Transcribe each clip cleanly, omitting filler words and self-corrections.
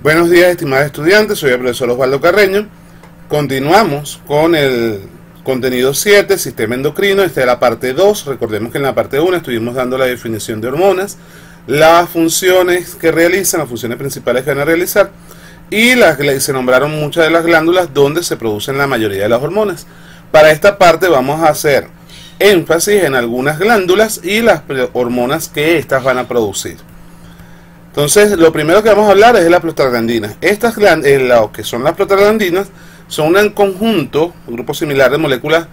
Buenos días, estimados estudiantes, soy el profesor Osvaldo Carreño. Continuamos con el contenido 7, sistema endocrino. Esta es la parte 2. Recordemos que en la parte 1 estuvimos dando la definición de hormonas, las funciones que realizan, las funciones principales que van a realizar, y se nombraron muchas de las glándulas donde se producen la mayoría de las hormonas. Para esta parte vamos a hacer énfasis en algunas glándulas y las hormonas que éstas van a producir. Entonces, lo primero que vamos a hablar es de las prostaglandinas. Estas lo que son las prostaglandinas son un conjunto, un grupo similar de moléculas,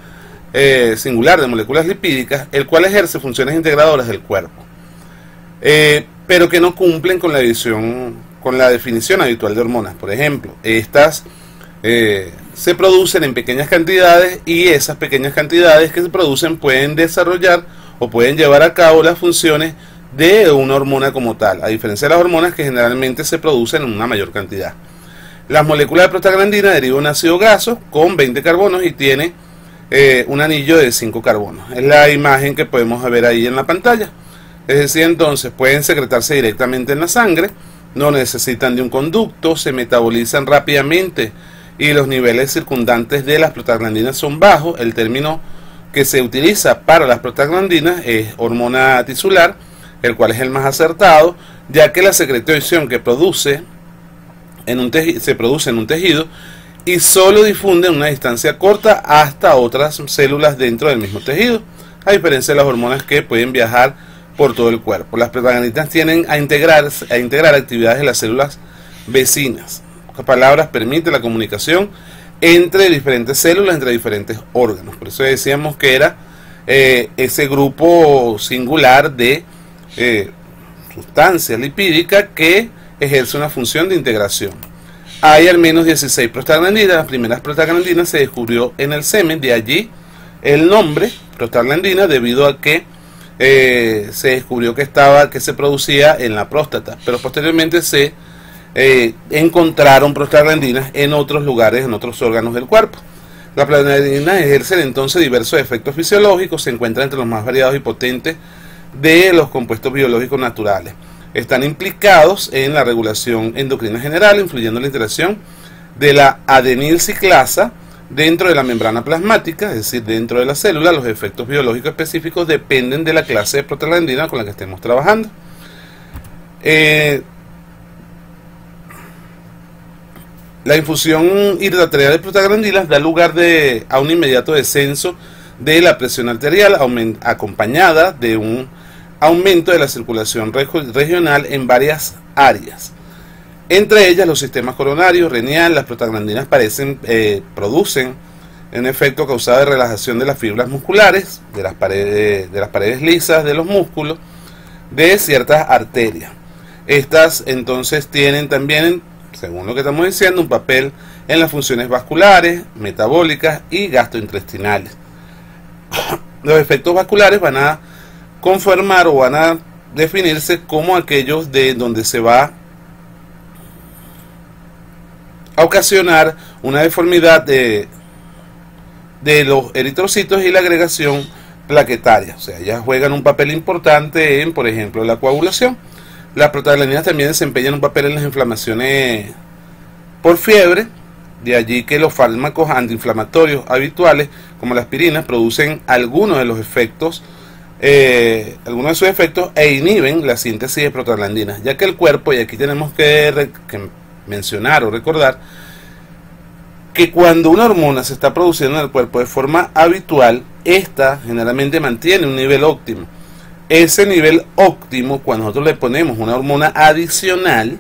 singular de moléculas lipídicas, el cual ejerce funciones integradoras del cuerpo, pero que no cumplen con la definición habitual de hormonas. Por ejemplo, estas se producen en pequeñas cantidades, y esas pequeñas cantidades que se producen pueden desarrollar o pueden llevar a cabo las funciones de una hormona como tal, a diferencia de las hormonas que generalmente se producen en una mayor cantidad. Las moléculas de prostaglandina derivan un ácido graso con 20 carbonos y tiene un anillo de 5 carbonos. Es la imagen que podemos ver ahí en la pantalla. Es decir, entonces pueden secretarse directamente en la sangre, no necesitan de un conducto, se metabolizan rápidamente y los niveles circundantes de las prostaglandinas son bajos. El término que se utiliza para las prostaglandinas es hormona tisular, el cual es el más acertado, ya que la secreción que se produce en un tejido y solo difunde en una distancia corta hasta otras células dentro del mismo tejido, a diferencia de las hormonas que pueden viajar por todo el cuerpo. Las prostaglandinas tienden a integrar actividades de las células vecinas. En otras palabras, permite la comunicación entre diferentes células, entre diferentes órganos. Por eso decíamos que era ese grupo singular de sustancia lipídica que ejerce una función de integración. Hay al menos 16 prostaglandinas. Las primeras prostaglandinas se descubrió en el semen, de allí el nombre prostaglandina, debido a que se descubrió que se producía en la próstata, pero posteriormente se encontraron prostaglandinas en otros lugares, en otros órganos del cuerpo. Las prostaglandinas ejercen entonces diversos efectos fisiológicos, se encuentran entre los más variados y potentes de los compuestos biológicos naturales. Están implicados en la regulación endocrina general, influyendo en la interacción de la adenilciclasa dentro de la membrana plasmática, es decir, dentro de la célula. Los efectos biológicos específicos dependen de la clase de prostaglandina con la que estemos trabajando. La infusión intraarterial de prostaglandinas da lugar a un inmediato descenso de la presión arterial, acompañada de un aumento de la circulación regional en varias áreas, entre ellas los sistemas coronario, renal. Las prostaglandinas producen un efecto causado de relajación de las fibras musculares, de las paredes lisas de los músculos, de ciertas arterias. Estas entonces tienen también, según lo que estamos diciendo, un papel en las funciones vasculares, metabólicas y gastrointestinales. Los efectos vasculares van a conformar o van a definirse como aquellos de donde se va a ocasionar una deformidad de los eritrocitos y la agregación plaquetaria. O sea, ellas juegan un papel importante en, por ejemplo, la coagulación. Las prostaglandinas también desempeñan un papel en las inflamaciones por fiebre. De allí que los fármacos antiinflamatorios habituales, como la aspirina, producen algunos de sus efectos e inhiben la síntesis de prostaglandinas, ya que el cuerpo, y aquí tenemos que mencionar o recordar, que cuando una hormona se está produciendo en el cuerpo de forma habitual, esta generalmente mantiene un nivel óptimo. Ese nivel óptimo, cuando nosotros le ponemos una hormona adicional,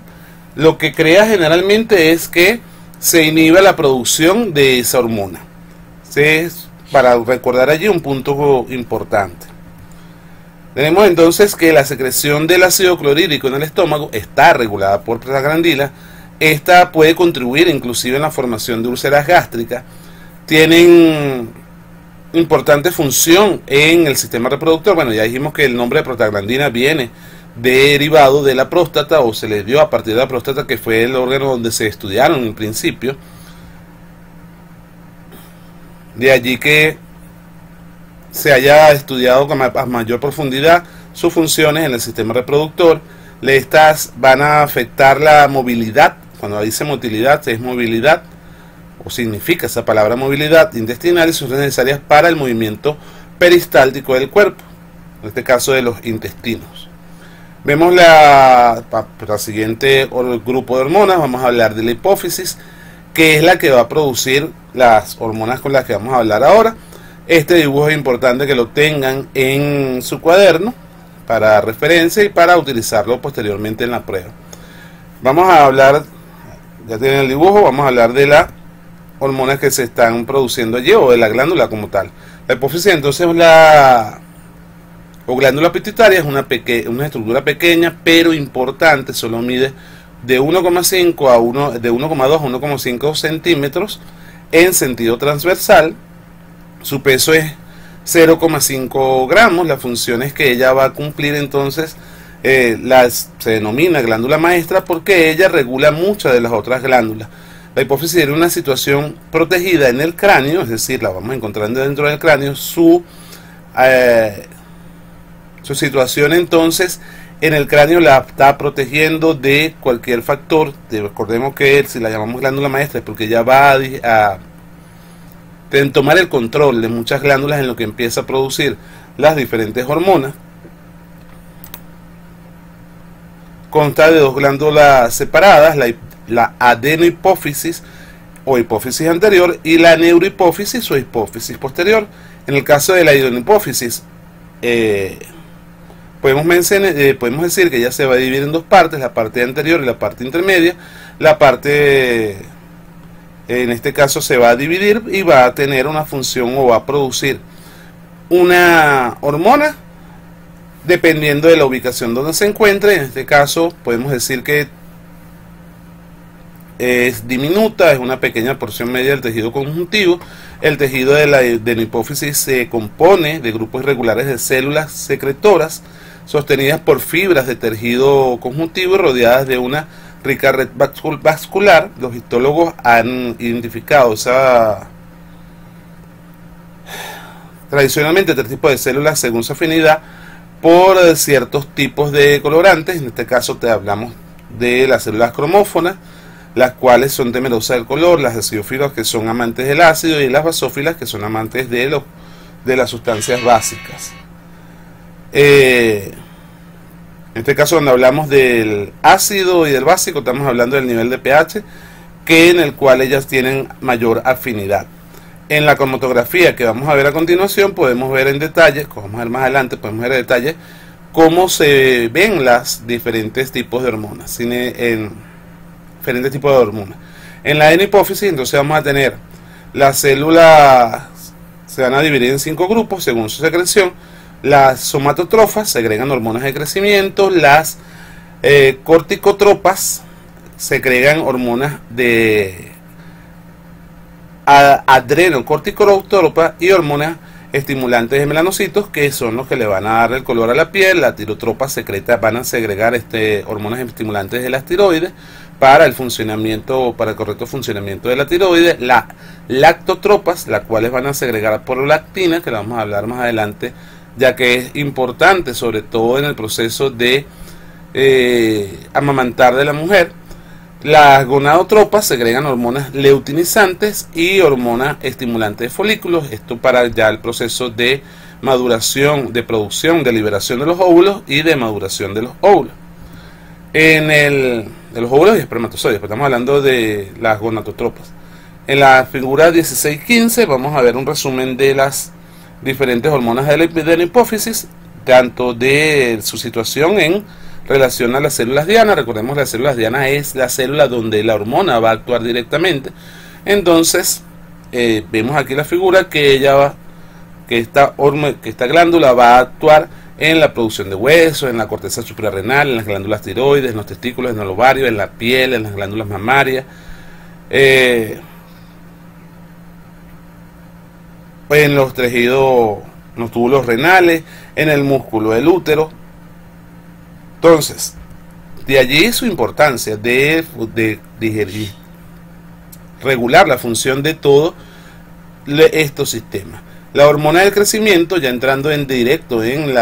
lo que crea generalmente es que se inhibe la producción de esa hormona. Para recordar allí un punto importante. Tenemos entonces que la secreción del ácido clorhídrico en el estómago está regulada por prostaglandina. Esta puede contribuir inclusive en la formación de úlceras gástricas. Tienen importante función en el sistema reproductor. Bueno, ya dijimos que el nombre de prostaglandina viene derivado de la próstata, o se le dio a partir de la próstata, que fue el órgano donde se estudiaron en principio. De allí que se haya estudiado a mayor profundidad sus funciones en el sistema reproductor. Estas van a afectar la movilidad cuando dice motilidad es movilidad, o significa esa palabra movilidad intestinal, y son necesarias para el movimiento peristáltico del cuerpo, en este caso de los intestinos. Vemos la siguiente grupo de hormonas. Vamos a hablar de la hipófisis, que es la que va a producir las hormonas con las que vamos a hablar ahora. Este dibujo es importante que lo tengan en su cuaderno para referencia y para utilizarlo posteriormente en la prueba. Vamos a hablar, ya tienen el dibujo, vamos a hablar de las hormonas que se están produciendo allí, o de la glándula como tal. La hipófisis entonces o glándula pituitaria es una estructura pequeña pero importante, solo mide de 1,5 a 1,2 a 1,5 centímetros en sentido transversal. Su peso es 0,5 gramos. La función es que ella va a cumplir entonces, se denomina glándula maestra porque ella regula muchas de las otras glándulas. La hipófisis tiene una situación protegida en el cráneo, es decir, la vamos encontrando dentro del cráneo. Su situación entonces en el cráneo la está protegiendo de cualquier factor. Recordemos que si la llamamos glándula maestra es porque ella va a tomar el control de muchas glándulas en lo que empieza a producir las diferentes hormonas. Consta de dos glándulas separadas, la adenohipófisis o hipófisis anterior y la neurohipófisis o hipófisis posterior. En el caso de la adenohipófisis, podemos decir que ya se va a dividir en dos partes, la parte anterior y la parte intermedia. La parte, en este caso, se va a dividir y va a tener una función o va a producir una hormona dependiendo de la ubicación donde se encuentre. En este caso podemos decir que es diminuta, es una pequeña porción media del tejido conjuntivo. El tejido de la hipófisis se compone de grupos irregulares de células secretoras sostenidas por fibras de tejido conjuntivo y rodeadas de una rica red vascular. Los histólogos han identificado tradicionalmente tres tipos de células según su afinidad por ciertos tipos de colorantes. En este caso te hablamos de las células cromófonas, las cuales son temerosas del color, las acidófilas que son amantes del ácido y las basófilas que son amantes de las sustancias básicas. En este caso, cuando hablamos del ácido y del básico, estamos hablando del nivel de pH, en el cual ellas tienen mayor afinidad. En la cromatografía que vamos a ver a continuación, podemos ver en detalle, como vamos a ver más adelante, podemos ver en detalle cómo se ven los diferentes tipos de hormonas. En la adenohipófisis, entonces vamos a tener las células, se van a dividir en 5 grupos según su secreción. Las somatotrofas segregan hormonas de crecimiento, las corticotropas segregan hormonas de adrenocorticotropas y hormonas estimulantes de melanocitos, que son los que le van a dar el color a la piel. Las tirotropas van a segregar hormonas estimulantes de las tiroides para el correcto funcionamiento de la tiroides. Las lactotropas, las cuales van a segregar prolactina, que la vamos a hablar más adelante, ya que es importante sobre todo en el proceso de amamantar de la mujer. Las gonadotropas segregan hormonas leutinizantes y hormonas estimulantes de folículos, esto para ya el proceso de maduración, de producción, de liberación de los óvulos y de maduración de los óvulos. De los óvulos y espermatozoides, pues estamos hablando de las gonadotropas. En la figura 16-15 vamos a ver un resumen de las diferentes hormonas de la hipófisis, tanto de su situación en relación a las células diana. Recordemos que las células diana es la célula donde la hormona va a actuar directamente. Entonces vemos aquí la figura que esta glándula va a actuar en la producción de huesos, en la corteza suprarrenal, en las glándulas tiroides, en los testículos, en el ovario, en la piel, en las glándulas mamarias, en los tejidos, en los túbulos renales, en el músculo del útero. Entonces, de allí su importancia de digerir, regular la función de todos estos sistemas. La hormona del crecimiento, ya entrando en directo en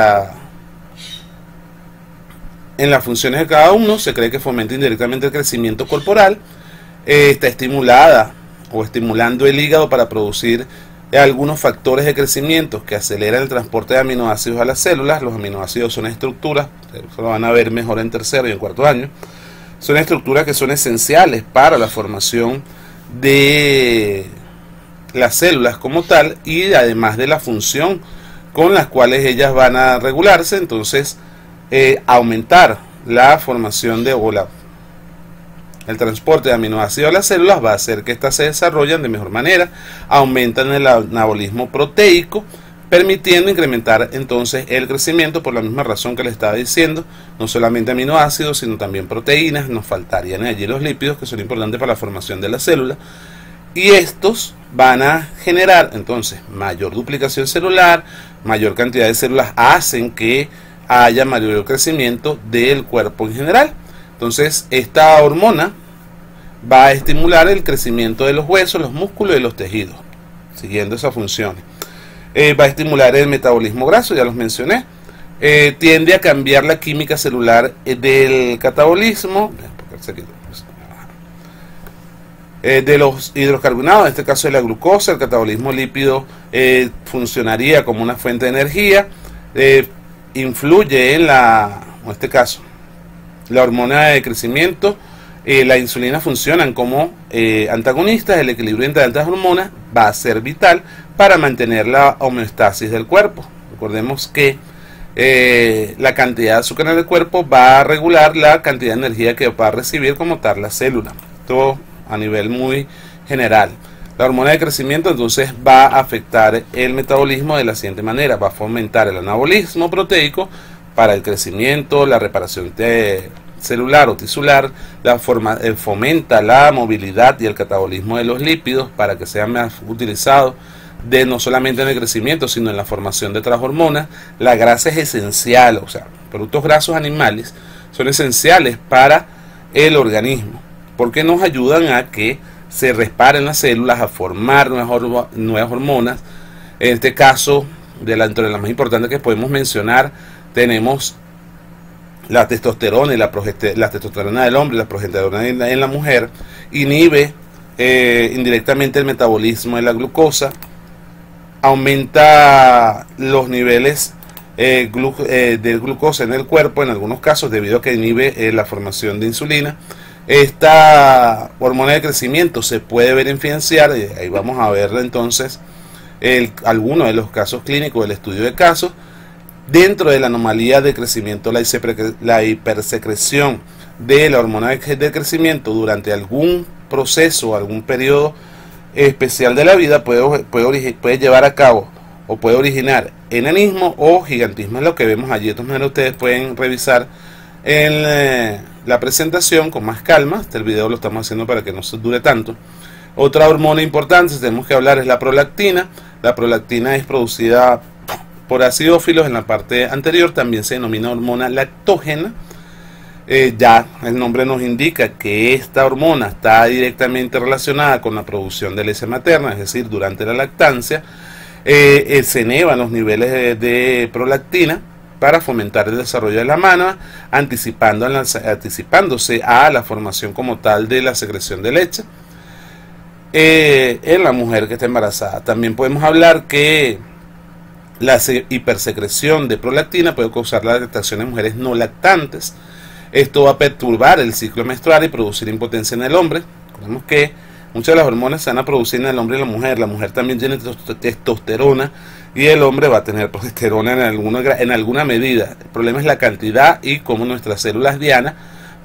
en las funciones de cada uno. Se cree que fomenta indirectamente el crecimiento corporal. Está estimulada o estimulando el hígado para producir algunos factores de crecimiento que aceleran el transporte de aminoácidos a las células. Los aminoácidos son estructuras, eso lo van a ver mejor en tercero y en cuarto año, son estructuras que son esenciales para la formación de las células como tal, y además de la función con las cuales ellas van a regularse. Entonces aumentar la formación de el transporte de aminoácidos a las células va a hacer que éstas se desarrollen de mejor manera, aumentan el anabolismo proteico, permitiendo incrementar entonces el crecimiento, por la misma razón que le estaba diciendo, no solamente aminoácidos, sino también proteínas. Nos faltarían allí los lípidos, que son importantes para la formación de la célula, y estos van a generar entonces mayor duplicación celular, mayor cantidad de células, hacen que haya mayor crecimiento del cuerpo en general. Entonces esta hormona va a estimular el crecimiento de los huesos, los músculos y los tejidos, siguiendo esas funciones. Va a estimular el metabolismo graso, ya los mencioné. Tiende a cambiar la química celular del catabolismo, de los hidrocarbonados, en este caso de la glucosa. El catabolismo lípido funcionaría como una fuente de energía. Influye en en este caso, la hormona de crecimiento, la insulina funcionan como antagonistas. El equilibrio entre estas hormonas va a ser vital para mantener la homeostasis del cuerpo. Recordemos que la cantidad de azúcar en el cuerpo va a regular la cantidad de energía que va a recibir como tal la célula. Esto a nivel muy general. La hormona de crecimiento entonces va a afectar el metabolismo de la siguiente manera: va a fomentar el anabolismo proteico para el crecimiento, la reparación celular o tisular, fomenta la movilidad y el catabolismo de los lípidos para que sean más utilizados no solamente en el crecimiento, sino en la formación de otras hormonas. La grasa es esencial, o sea, productos grasos animales son esenciales para el organismo, porque nos ayudan a que se reparen las células, a formar nuevas hormonas. En este caso, entre las más importantes que podemos mencionar, tenemos la testosterona y la testosterona del hombre y la progesterona en la mujer. Inhibe indirectamente el metabolismo de la glucosa, aumenta los niveles de glucosa en el cuerpo en algunos casos, debido a que inhibe la formación de insulina. Esta hormona de crecimiento se puede ver influenciar, ahí vamos a ver entonces algunos de los casos clínicos del estudio de casos. Dentro de la anomalía de crecimiento, la hipersecreción de la hormona de crecimiento durante algún proceso, algún periodo especial de la vida puede llevar a cabo o puede originar enanismo o gigantismo. Es lo que vemos allí. De todas maneras, ustedes pueden revisar en la presentación con más calma. Este video lo estamos haciendo para que no se dure tanto. Otra hormona importante que tenemos que hablar es la prolactina. La prolactina es producida por acidófilos en la parte anterior. También se denomina hormona lactógena. Ya el nombre nos indica que esta hormona está directamente relacionada con la producción de leche materna, es decir, durante la lactancia. Se elevan los niveles de prolactina para fomentar el desarrollo de la mama, anticipándose a la formación como tal de la secreción de leche en la mujer que está embarazada. También podemos hablar que la hipersecreción de prolactina puede causar la lactación en mujeres no lactantes. Esto va a perturbar el ciclo menstrual y producir impotencia en el hombre. Recordemos que muchas de las hormonas se van a producir en el hombre y la mujer. La mujer también tiene testosterona y el hombre va a tener progesterona en alguna medida. El problema es la cantidad y cómo nuestras células dianas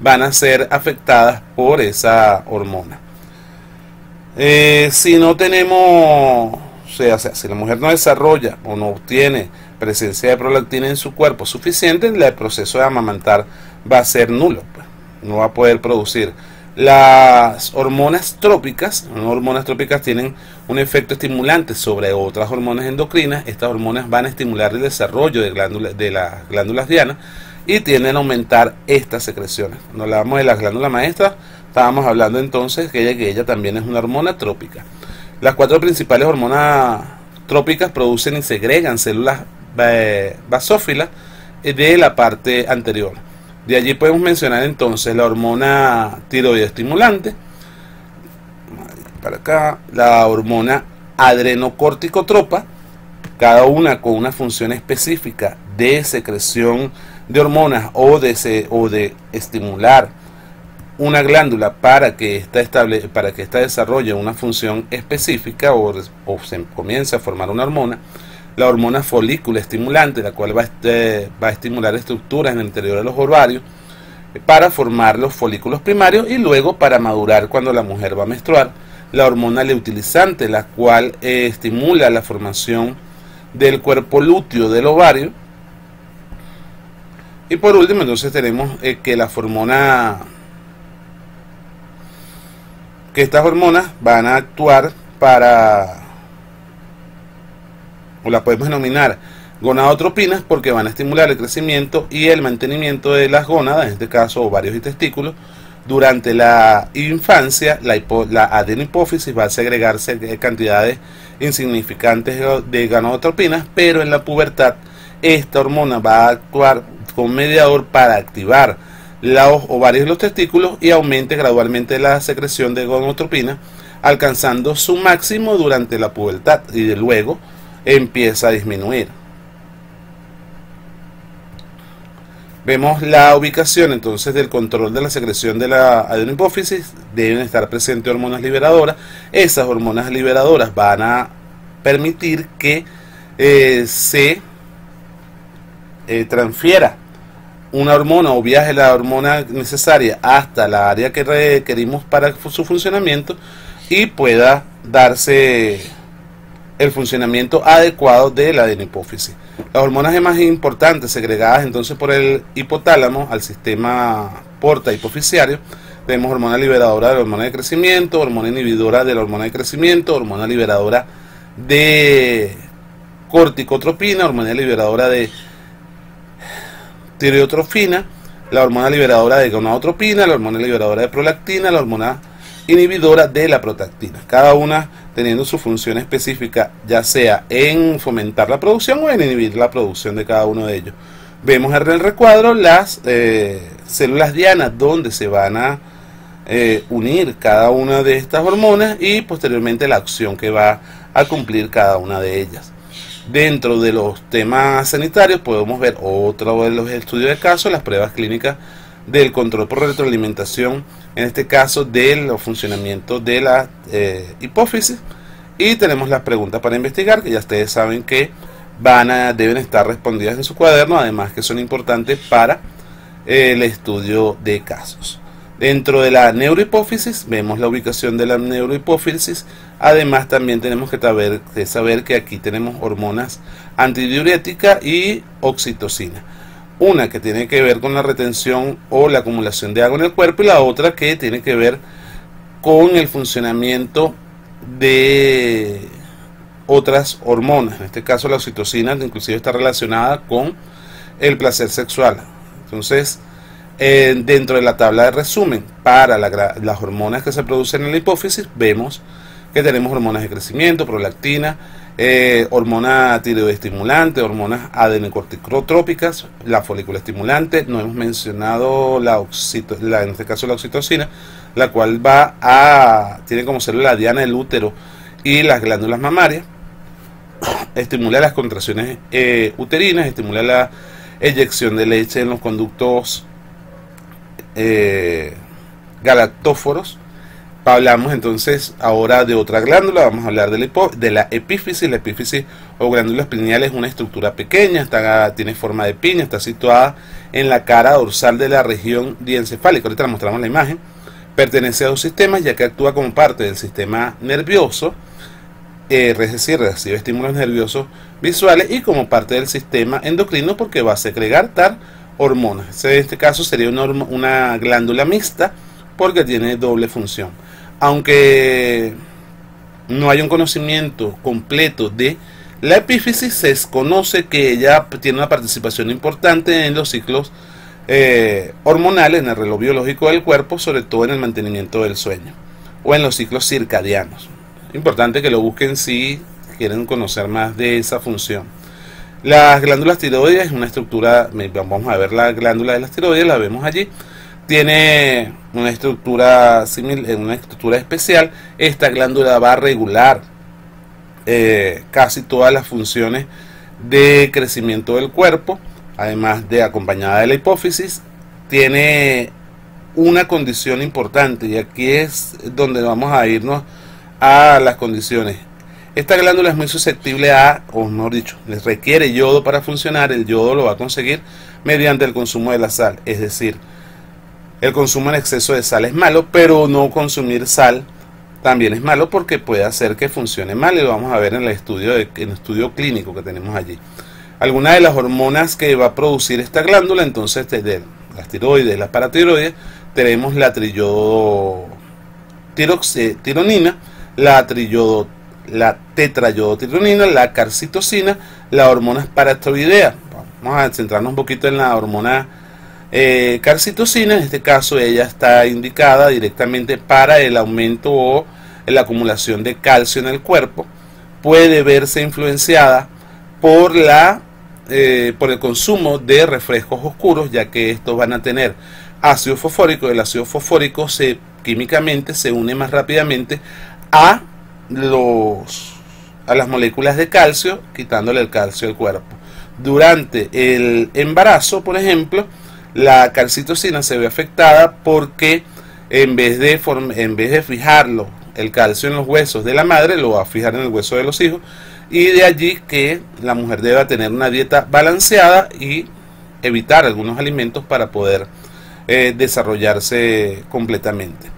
van a ser afectadas por esa hormona. Si no tenemos, si la mujer no desarrolla o no obtiene presencia de prolactina en su cuerpo suficiente, el proceso de amamantar va a ser nulo, pues. No va a poder producir. Las hormonas trópicas tienen un efecto estimulante sobre otras hormonas endocrinas. Estas hormonas van a estimular el desarrollo de las glándulas dianas y tienden a aumentar estas secreciones. Cuando hablamos de la glándula maestra, estábamos hablando entonces que ella también es una hormona trópica. Las 4 principales hormonas trópicas producen y segregan células basófilas de la parte anterior. De allí podemos mencionar entonces la hormona tiroide estimulante, para acá, la hormona adrenocorticotropa, cada una con una función específica de secreción de hormonas o de estimular una glándula para que ésta desarrolle una función específica o se comience a formar una hormona. La hormona folículo estimulante, la cual va a estimular estructuras en el interior de los ovarios para formar los folículos primarios y luego para madurar cuando la mujer va a menstruar. La hormona luteinizante, la cual estimula la formación del cuerpo lúteo del ovario. Y por último entonces tenemos que estas hormonas van a actuar o la podemos denominar gonadotropinas, porque van a estimular el crecimiento y el mantenimiento de las gónadas, en este caso ovarios y testículos. Durante la infancia, la adenohipófisis va a segregarse cantidades insignificantes de gonadotropinas, pero en la pubertad esta hormona va a actuar como mediador para activar los ovarios y los testículos y aumente gradualmente la secreción de gonadotropinas, alcanzando su máximo durante la pubertad y de luego empieza a disminuir. Vemos la ubicación entonces del control de la secreción de la adenohipófisis. Deben estar presentes hormonas liberadoras. Esas hormonas liberadoras van a permitir que se transfiera una hormona o viaje la hormona necesaria hasta la área que requerimos para su funcionamiento y pueda darse el funcionamiento adecuado de la adenohipófisis. Las hormonas más importantes segregadas entonces por el hipotálamo al sistema porta hipofisiario, tenemos hormona liberadora de la hormona de crecimiento, hormona inhibidora de la hormona de crecimiento, hormona liberadora de corticotropina, hormona liberadora de tireotrofina, la hormona liberadora de gonadotropina, la hormona liberadora de prolactina, la hormona inhibidora de la prolactina, cada una teniendo su función específica, ya sea en fomentar la producción o en inhibir la producción de cada uno de ellos. Vemos en el recuadro las células dianas donde se van a unir cada una de estas hormonas y posteriormente la acción que va a cumplir cada una de ellas. Dentro de los temas sanitarios podemos ver otro de los estudios de caso, las pruebas clínicas del control por retroalimentación, en este caso del funcionamiento de la hipófisis, y tenemos las preguntas para investigar que ya ustedes saben que deben estar respondidas en su cuaderno, además que son importantes para el estudio de casos. Dentro de la neurohipófisis vemos la ubicación de la neurohipófisis. Además también tenemos que saber que aquí tenemos hormonas antidiurética y oxitocina. Una que tiene que ver con la retención o la acumulación de agua en el cuerpo y la otra que tiene que ver con el funcionamiento de otras hormonas. En este caso la oxitocina inclusive está relacionada con el placer sexual. Entonces, dentro de la tabla de resumen para las hormonas que se producen en la hipófisis, vemos que tenemos hormonas de crecimiento, prolactina, hormona tiroidestimulante, hormonas adenocorticotrópicas, la folículo estimulante. No hemos mencionado en este caso la oxitocina, la cual tiene como célula diana el útero y las glándulas mamarias. Estimula las contracciones uterinas, estimula la eyección de leche en los conductos galactóforos. Hablamos entonces ahora de otra glándula, vamos a hablar de la epífisis. La epífisis o glándula pineal es una estructura pequeña, tiene forma de piña, está situada en la cara dorsal de la región diencefálica. Ahorita les mostramos la imagen. Pertenece a dos sistemas, ya que actúa como parte del sistema nervioso, es decir, recibe estímulos nerviosos visuales, y como parte del sistema endocrino porque va a secretar hormonas. En este caso sería una glándula mixta porque tiene doble función. Aunque no hay un conocimiento completo de la epífisis, se conoce que ella tiene una participación importante en los ciclos hormonales, en el reloj biológico del cuerpo, sobre todo en el mantenimiento del sueño o en los ciclos circadianos. Importante que lo busquen si quieren conocer más de esa función. Las glándulas tiroides es una estructura, vamos a ver la glándula de las tiroides, la vemos allí. Tiene una estructura similar, una estructura especial. Esta glándula va a regular casi todas las funciones de crecimiento del cuerpo, además de acompañada de la hipófisis. Tiene una condición importante, y aquí es donde vamos a irnos a las condiciones. Esta glándula es muy susceptible a, o mejor dicho, les requiere yodo para funcionar. El yodo lo va a conseguir mediante el consumo de la sal, es decir, el consumo en exceso de sal es malo, pero no consumir sal también es malo porque puede hacer que funcione mal, y lo vamos a ver en el estudio clínico que tenemos allí. Algunas de las hormonas que va a producir esta glándula, entonces, de las tiroides, las paratiroides, tenemos la tironina, la tetrayodotironina, la carcitocina, la hormona paratiroidea. Vamos a centrarnos un poquito en la hormona carcitocina. En este caso ella está indicada directamente para el aumento o la acumulación de calcio en el cuerpo. Puede verse influenciada por el consumo de refrescos oscuros, ya que estos van a tener ácido fosfórico. El ácido fosfórico químicamente se une más rápidamente a las moléculas de calcio, quitándole el calcio al cuerpo. Durante el embarazo, por ejemplo, la calcitocina se ve afectada porque en vez de fijarlo el calcio en los huesos de la madre, lo va a fijar en el hueso de los hijos, y de allí que la mujer deba tener una dieta balanceada y evitar algunos alimentos para poder desarrollarse completamente.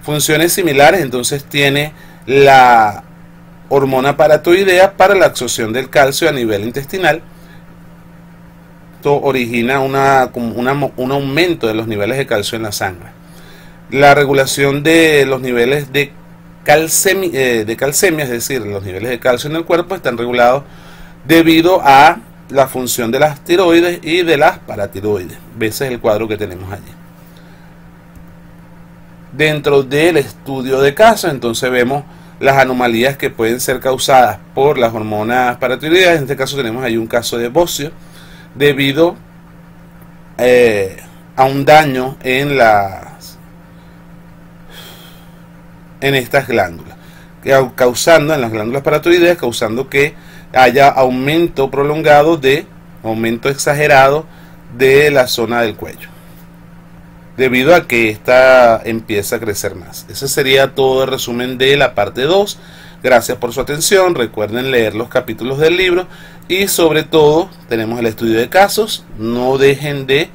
Funciones similares entonces tiene la hormona paratiroidea para la absorción del calcio a nivel intestinal. Esto origina un aumento de los niveles de calcio en la sangre. La regulación de los niveles de calcemia, es decir, los niveles de calcio en el cuerpo, están regulados debido a la función de las tiroides y de las paratiroides. Ese es el cuadro que tenemos allí. Dentro del estudio de casos, entonces vemos las anomalías que pueden ser causadas por las hormonas paratiroideas. En este caso tenemos ahí un caso de bocio debido a un daño en estas glándulas, causando en las glándulas paratiroideas, causando que haya aumento exagerado de la zona del cuello, debido a que esta empieza a crecer más. Ese sería todo el resumen de la parte 2. Gracias por su atención. Recuerden leer los capítulos del libro y sobre todo tenemos el estudio de casos. No dejen de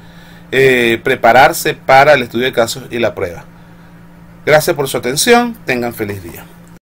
prepararse para el estudio de casos y la prueba. Gracias por su atención. Tengan feliz día.